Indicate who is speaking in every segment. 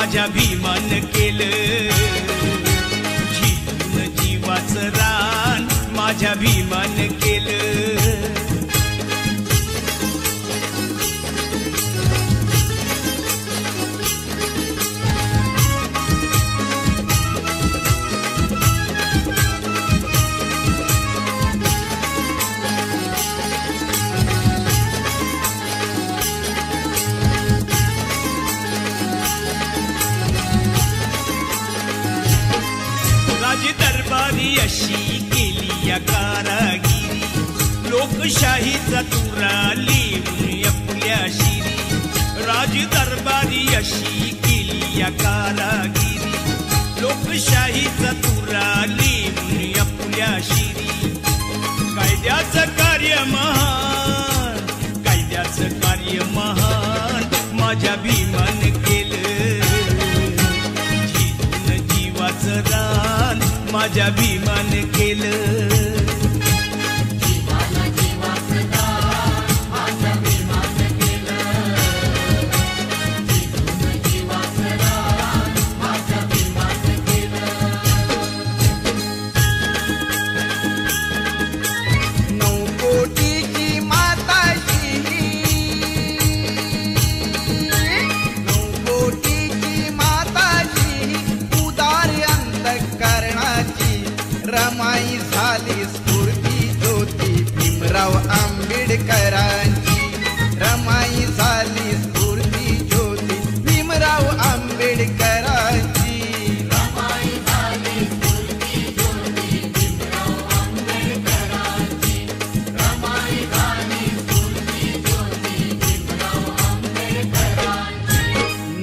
Speaker 1: माझ्या भीमान केलं, झिजून जीवाचं रान माझ्या भीमान केलं. दरबारी अशी केली या कारागिरी, लोकशाहीचा तुरा लिहून आपल्या शिरी. राज दरबारी अशी केली या कारागिरी, लोकशाहीचा तुरा लिहून आपल्या शिरी. कायद्याचं कार्य महान, कायद्याचं कार्य महान माझ्या भीमान केलं, झिजून जीवाचं रान माझ्या भीमान केलं.
Speaker 2: रमाई झाली स्फूर्ती ज्योती भीमराव आंबेडकरांची, रमाई झाली स्फूर्ती ज्योती भीमराव आंबेडकरांची.
Speaker 3: रमाई झाली स्फूर्ती ज्योती भीमराव आंबेडकरांची, रमाई झाली स्फूर्ती ज्योती भीमराव आंबेडकरांची.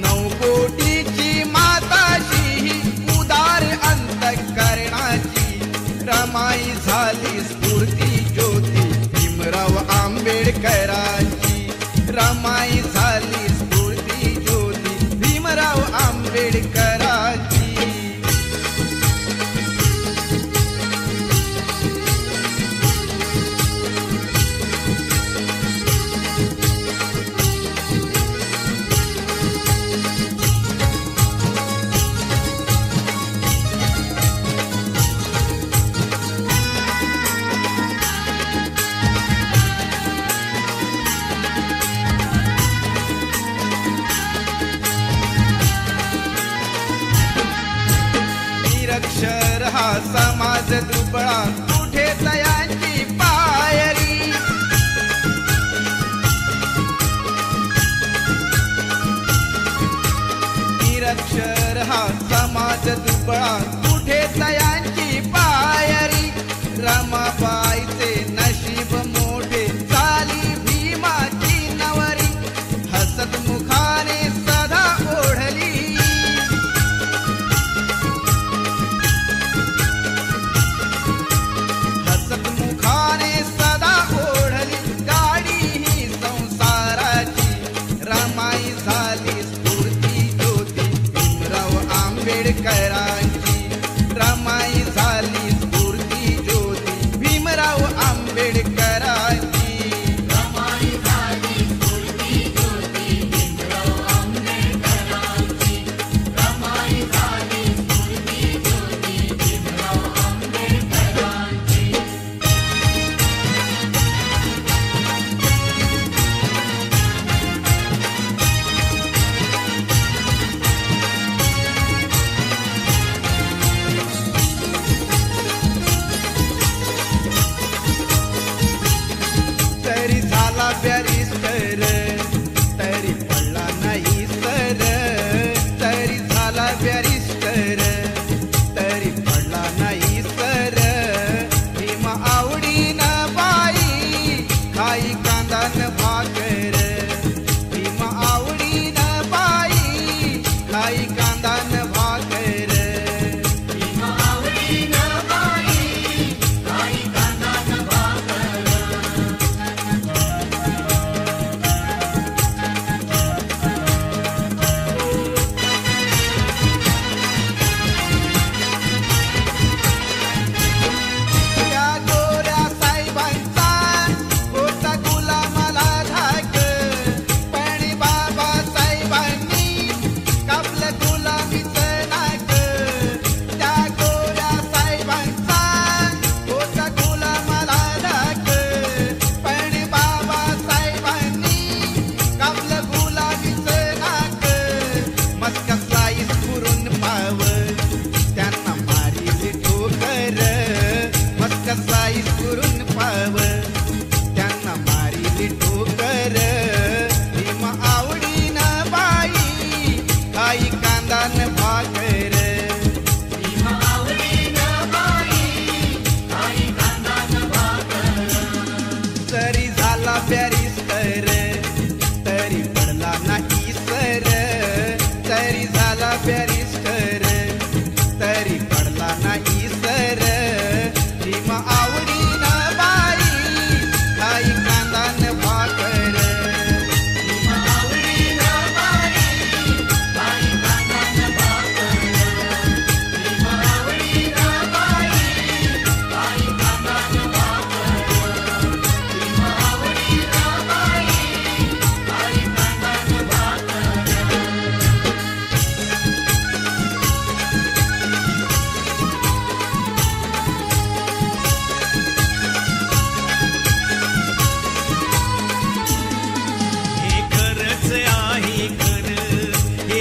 Speaker 2: 9 कोटीची माताची उदार अंतःकरणाची, रमाई झाली स्फूर्ती ज्योती भीमराव आंबेडकरांची, रमाई झाली स्फूर्ती ज्योती भीमराव आंबेडकरांची. निरक्षर हा समाज दुबळा कुठे तयांची पायरी, निरक्षर हा समाज दुबळा कुठे तयांची पायरी. रमाबाईचे नशीब मोठे झाली भीमाची नवरी, हसत मुखाने सदा ओढली, मुखाने सदा ओढली गाडी ही संसाराची. रमाई झाली स्फूर्ती ज्योती भीमराव आंबेडकरांची,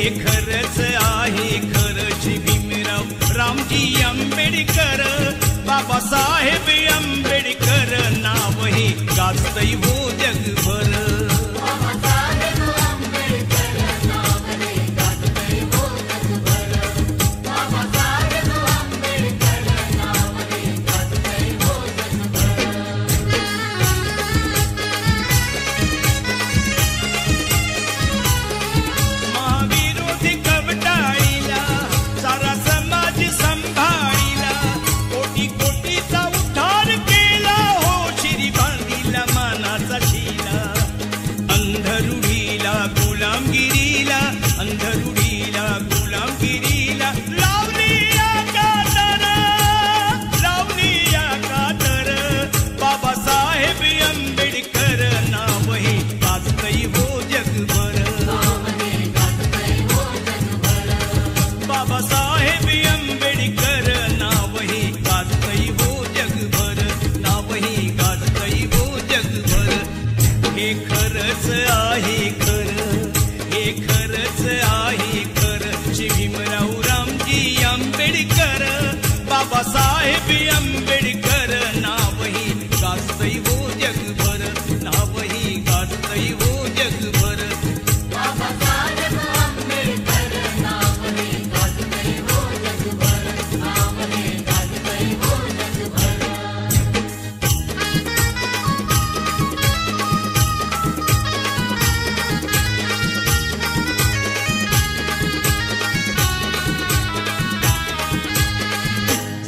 Speaker 1: हे खरंच आहे खरंच भीमराव रामजी आंबेडकर बाबासाहेब आंबेडकर नाव हे गाजतय हो जगभर बाबासाहेब आंबेडकर नाव ही गाजतय हो जगभर नाव ही गाजतय हो जगभर
Speaker 3: बाबासाहेब आंबेडकर नाव हे गाजतय हो जगभर नाव हे गाजतय हो जगभर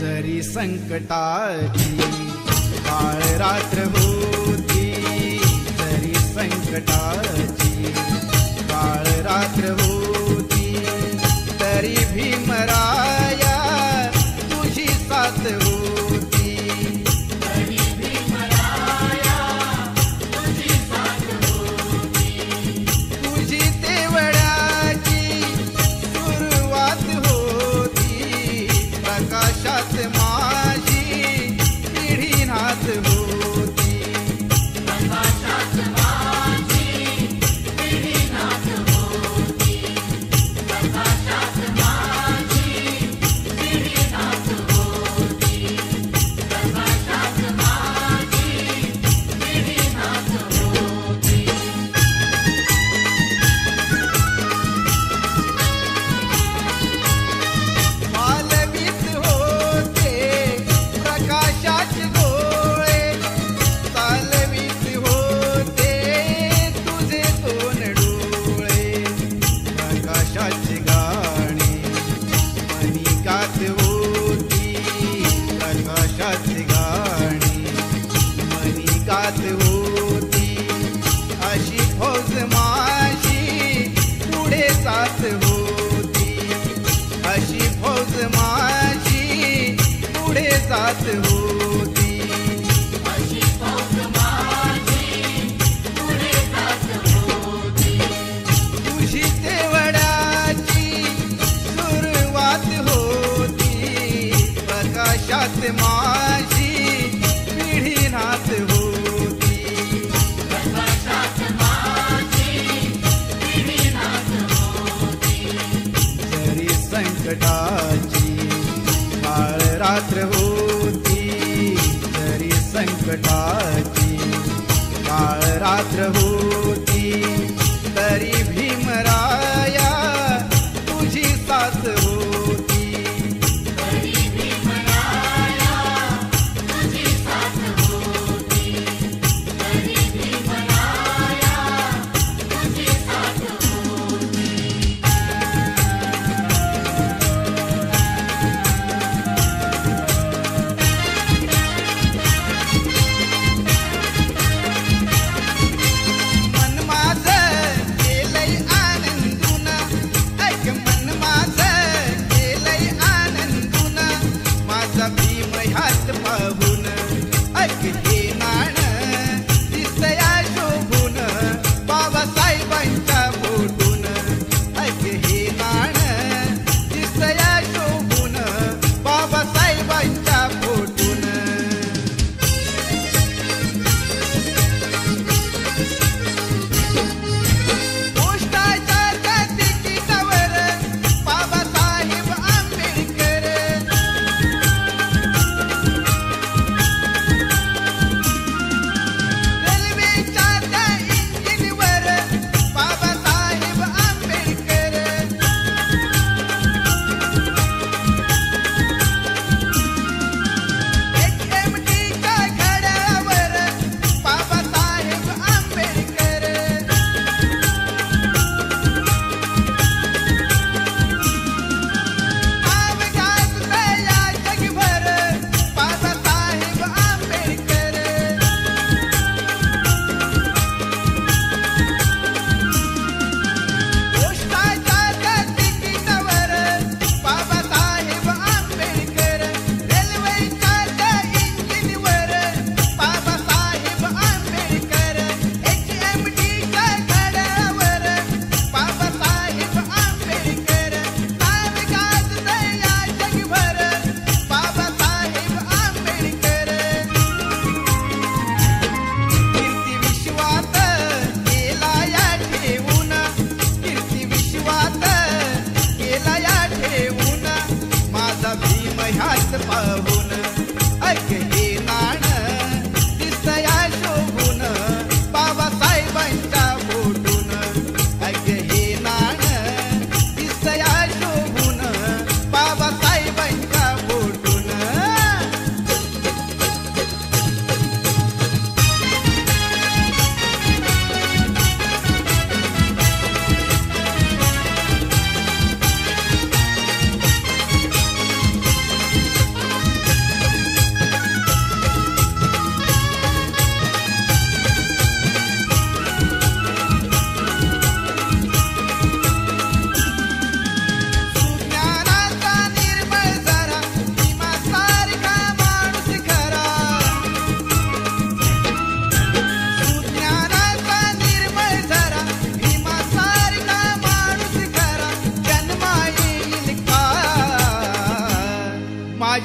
Speaker 2: जरी संकटाची काळ रात्र होती जरी संकटाची काळ रात्र होती तरी भीमराया तुझी साथ होती
Speaker 3: तरी भीमराया तुझी साथ होती
Speaker 2: तुझी तेवढ्याची सुरुवात होती प्रकाशात माझी पिढी नाथ होती
Speaker 3: प्रकाशात माझी पिढी नाथ होती प्रकाशात माझी पिढी नाथ होती प्रकाशात माझी पिढी नाथ होती
Speaker 2: मालवीत होते प्रकाशाचे डोळे चालवीत होते तुझे दोन डोळे प्रकाशाची गाणी मनी गात होती प्रकाशाची गाणी मनी गात होती अशी फौज माझी पुढे जात होती अशी फौज माझी पुढे जात होती
Speaker 3: अशी फौज माझी पुढे जात होती
Speaker 2: तुझी तेवढ्याची सुरुवात होती प्रकाशात माझी पिढी नाथ होती
Speaker 3: प्रकाशात माझी पिढी नाथ होती
Speaker 2: जरी संकटाची काळ रात्र होती जरी संकटाची काळ रात्र होती तरी भीमराया तुझी साथ होती
Speaker 3: तरी भीमराया तुझी साथ होती तरी भीमराया तुझी साथ होती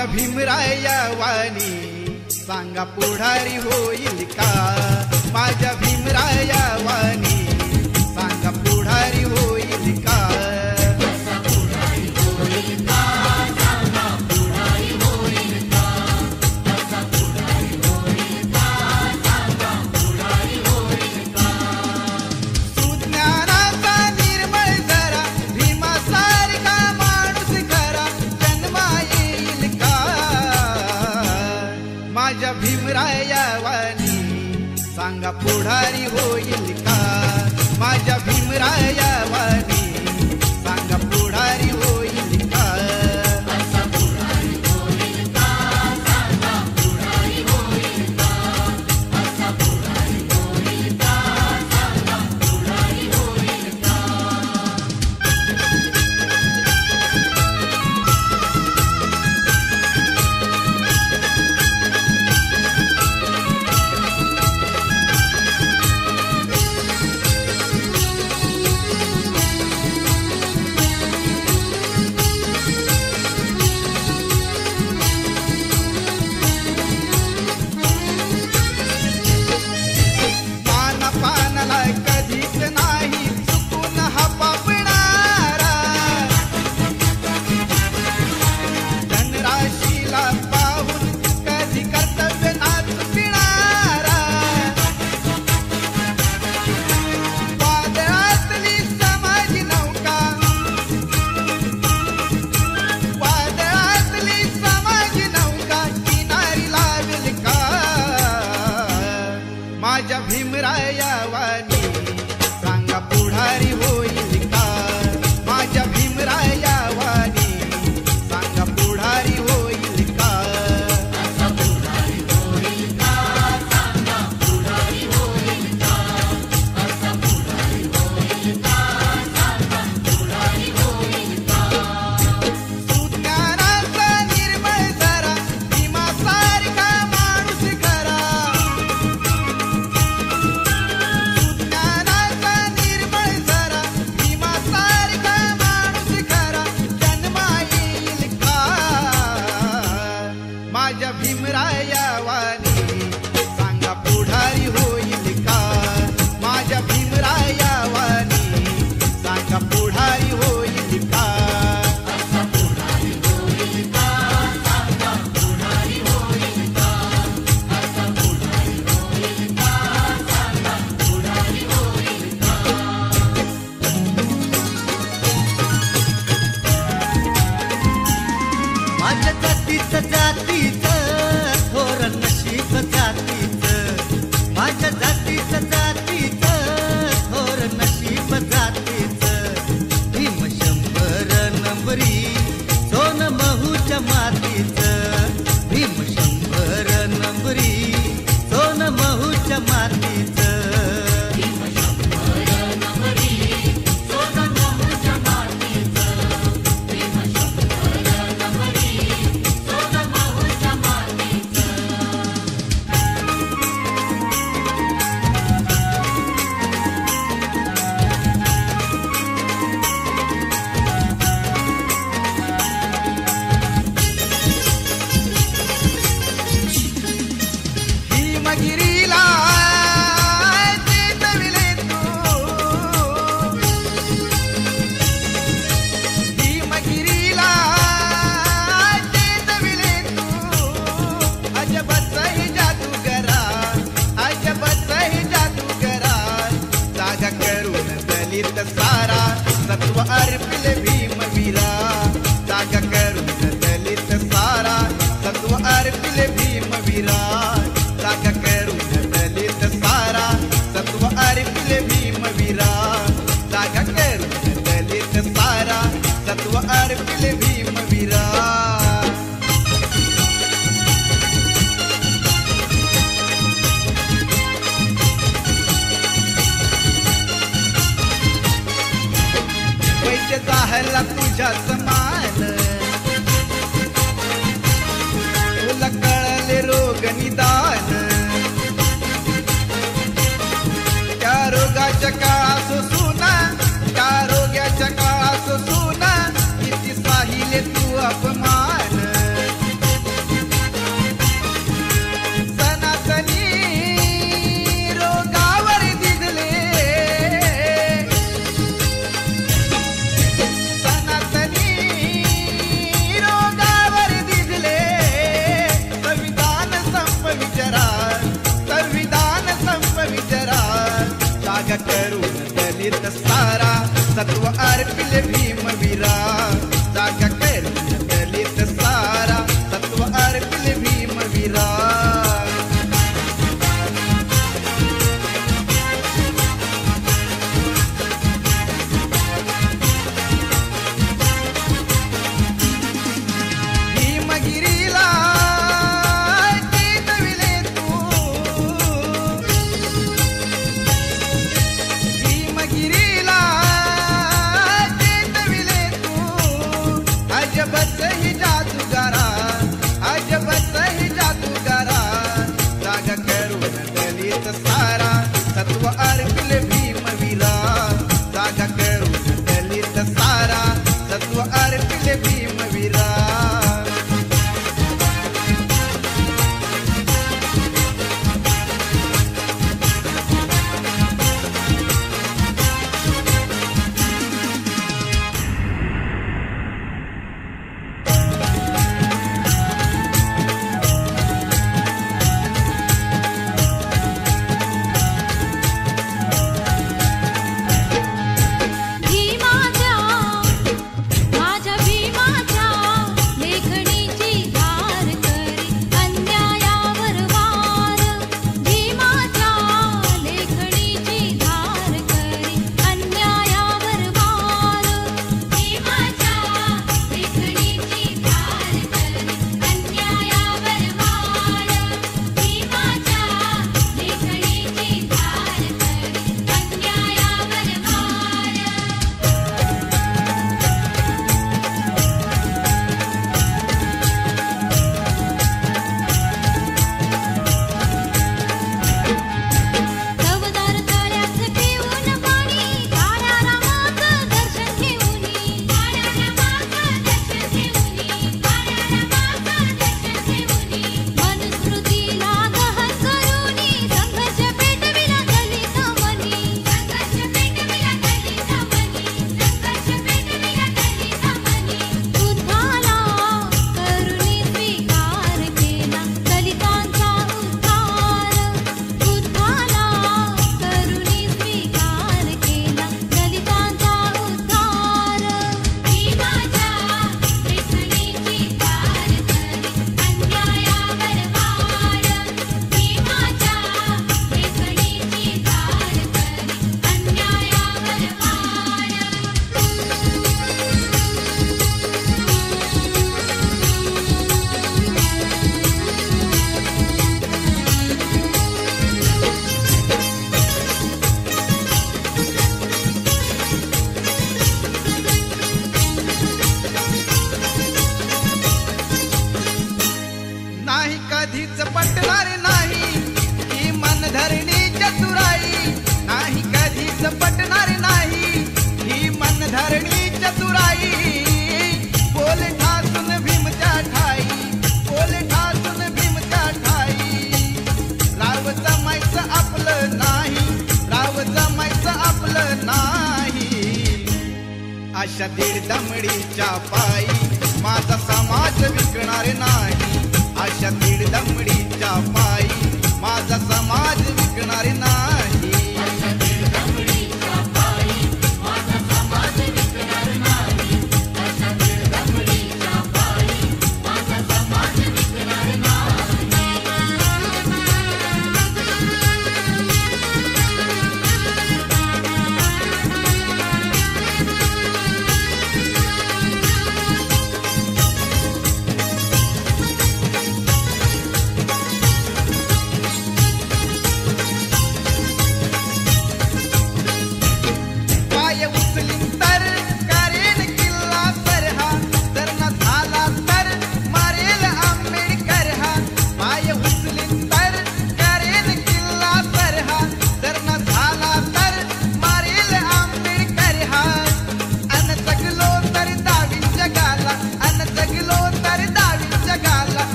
Speaker 2: माझ्या भीमराया वाणी सांगा पुढारी होईल का? माझ्या भीमराया वाणी सांगा पुढारी होईल का? सुज्ञानाचा निर्मळ जरा भीमासारखा माणूस खरा जन्मा येईल का? माझ्या भीमराया वाणी सांगा पुढारी होईल का? माझ्या भीमराया वाणी सांगा पुढारी होईल का? माझ्या भीमराया वाणी सांगा पुढारी होईल का? माझ्या भीमराया वाणी सांगा पुढारी होईल का? सुज्ञानाचा निर्मळ जरा भीमासारखा माणूस खरा माझ्या भीमराया वाणी सांगा पुढारी होईल का? माझ्या भीमराया वाणी सांगा पुढारी होईल का?
Speaker 4: माझ्या जातीचं थोर नशीब जातीचं, माझ्या जातीचं थोर नशीब जातीचं. भीम 100 नंबरी सोन महूच्या मातीचं, भीम 100 नंबरी सोन महूच्या मातीचं.
Speaker 2: भीमगिरीला चेतविले तू, भीमगिरीला चेतविले तू. अजबच हे जादूगरा, अजबच हे जादूगरा. जागा करून दलित सारा सत्व अर्पिले भीमवीरा. जागा करून दलित सारा सत्व अर्पिले भीमवीरा. जागा करून दलित सारा सत्व अर्पिले भीमवीरा. जागा करून दलित सारा सत्व अर्पिले भीमवीरा. पैसे जाहला तुझ्या समान, तुला कळले रोग निदान. त्या रोगाच्या काळात सुना, त्या रोगाच्या काळात सुना. किती साहिले तू अपमान, अशा दीड दमडीच्या पायी माझा समाज विकणार नाही. अशा दीड दमडीच्या पायी माझा समाज विकणार नाही.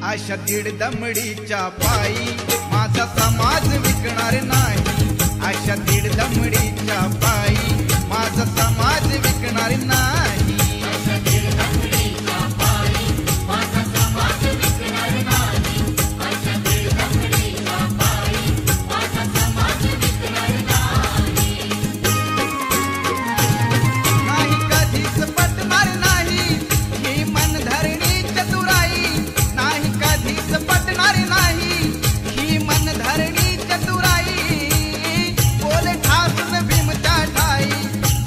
Speaker 2: अशा दीड दमडीच्या पायी माझा समाज विकणार नाही. अशा दीड दमडीच्या पायी माझा समाज विकणार नाही. नाही कधीच पटणार नाही ही मनधरणी चतुराई. नाही कधीच पटणार नाही ही मनधरणी चतुराई. बोले ठासून भीमच्या ठाई,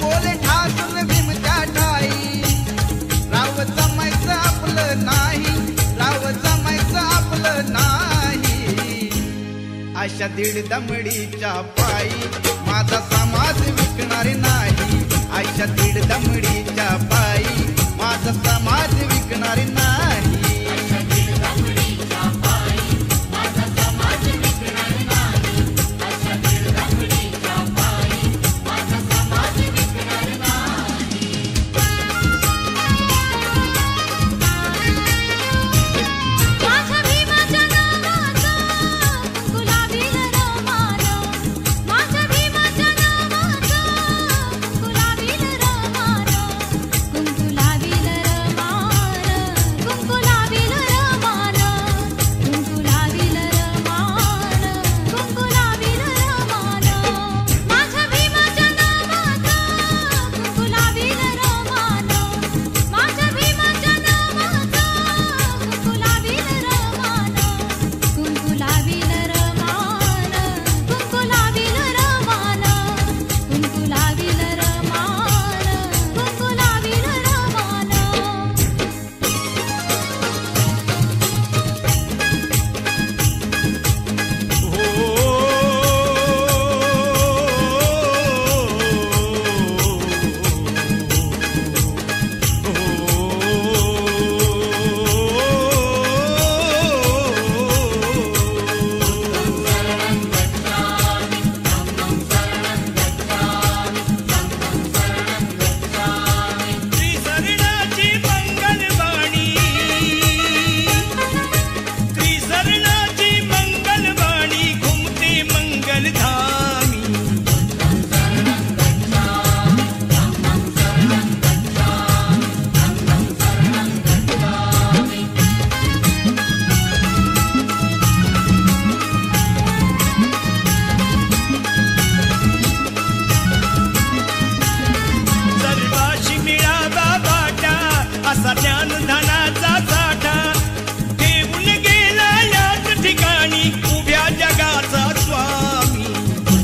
Speaker 2: बोले ठासून भीमच्या ठाई. राव जमायचं आपलं नाही, राव जमायचं आपलं नाही. अशा दीड दमडीच्या पायी माझा समाज विकणार नाही. अशा दीड दमडीच्या पायी माझा समाज विकणार नाही.
Speaker 1: असा ज्ञान धनाचा साठा घेऊन गेला याच ठिकाणी उभ्या जगाचा स्वामी.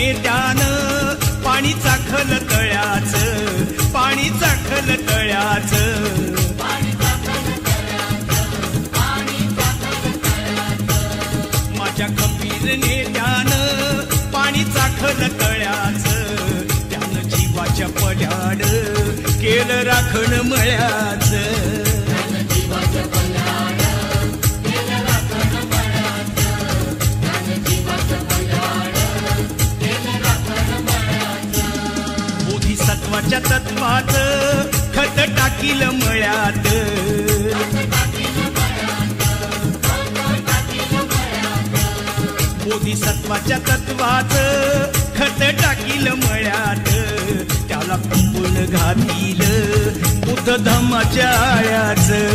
Speaker 1: नेत्यानं पाणी चाखल तळ्याचं, पाणी चाखल तळ्याचं. माझ्या खंबीर नेत्यानं पाणी चाखल तळ्याचं, त्यानं जीवाच्या पल्याड केलं राखण मळ्याचं. बोधिसत्वाच्या तत्वाचं खत टाकील मळ्यात, बोधिसत्वाच्या तत्वाचं खत टाकील मळ्यात, त्याला कुंपण घातील बुद्ध धम्माच्या आळ्याचं.